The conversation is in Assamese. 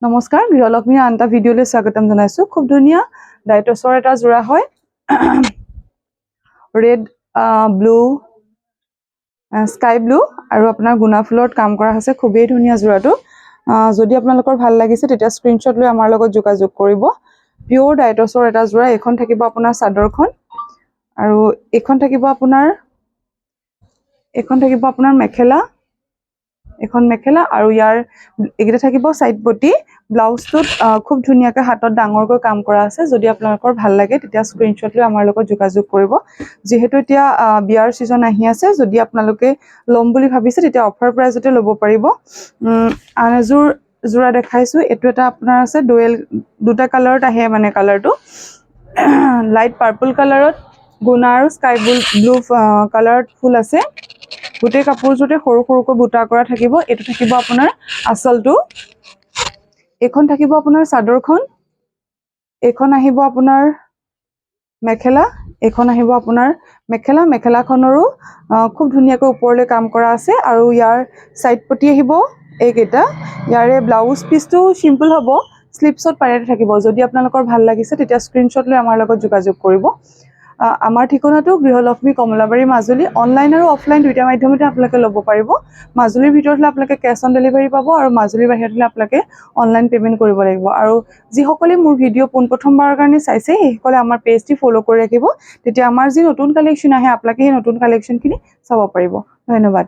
নমস্কাৰ গৃহলক্ষ্মীৰ আনটা ভিডিঅ'লৈ স্বাগতম জনাইছো খুব ধুনীয়া ডাইটছৰ এটা জোৰা হয় ৰেড ব্লু স্কাই ব্লু আৰু আপোনাৰ গুণা ফুলত কাম কৰা হৈছে খুবেই ধুনীয়া জোৰাটো যদি আপোনালোকৰ ভাল লাগিছে তেতিয়া স্ক্ৰিনশ্বট লৈ আমাৰ লগত যোগাযোগ কৰিব পিওৰ ডাইটছৰ এটা জোৰা এখন থাকিব আপোনাৰ চাদৰখন আৰু এখন থাকিব আপোনাৰ মেখেলা এখন মেখেলা আৰু ইয়াৰ এগিটা থাকিব সাইড বটি ব্লাউজটোত খুব ধুনিয়াকৈ হাতত ডাঙৰকৈ কাম কৰা আছে যদি আপোনালোকৰ ভাল লাগে তেতিয়া স্ক্ৰিনশ্বট লৈ আমাৰ লগত যোগাযোগ কৰিব যেহেতু এতিয়া বিয়াৰ সিজন আহি আছে যদি আপোনালোকে লম বুলি ভাবিছে তেতিয়া অফাৰ প্ৰাইজতে ল'ব পাৰিব আনজোৰ জোৰা দেখাইছো এটো এটা আপোনাৰ আছে ডুৱেল দুটা কালাৰত আহে মানে কালাৰটো লাইট পাৰ্পল কালাৰত গুণা আৰু স্কাই ব্লু কালাৰত ফুল আছে গোটেই কাপোৰজোৰতে সৰু সৰুকৈ বুটা কৰা থাকিব এটো থাকিব আপোনাৰ আসলটো এখন থাকিব আপোনাৰ চাদৰখন এখন আহিব আপোনাৰ মেখেলা এখন আহিব আপোনাৰ মেখেলাখনৰো খুব ধুনিয়াকৈ ওপৰলৈ কাম কৰা আছে আৰু ইয়াৰ সাইড পটি আহিব এইকেইটা ইয়াৰে ব্লাউজ পিসটো সিম্পল হ'ব স্লিপছত পাৰেতে থাকিব যদি আপোনালোকৰ ভাল লাগিছে তেতিয়া স্ক্ৰিনশ্বট লৈ আমাৰ লগত যোগাযোগ কৰিব আমাৰ ঠিকনাটো গৃহলক্ষ্মী কমলাবাৰী মাজুলী অনলাইন আৰু অফলাইন দুইটা মাধ্যমতে আপোনালোকে ল'ব পাৰিব মাজুলীৰ ভিতৰত হ'লে আপোনালোকে কেশ অন ডেলিভাৰী পাব আৰু মাজুলীৰ বাহিৰত হ'লে আপোনালোকে অনলাইন পেমেন্ট কৰিব লাগিব আৰু যিসকলে মোৰ ভিডিও পোনপ্ৰথমবাৰৰ কাৰণে চাইছে সেইসকলে আমাৰ পেজটি ফলো কৰি ৰাখিব তেতিয়া আমাৰ যি নতুন কালেকচন আহে আপোনালোকে সেই নতুন কালেকচনখিনি চাব পাৰিব ধন্যবাদ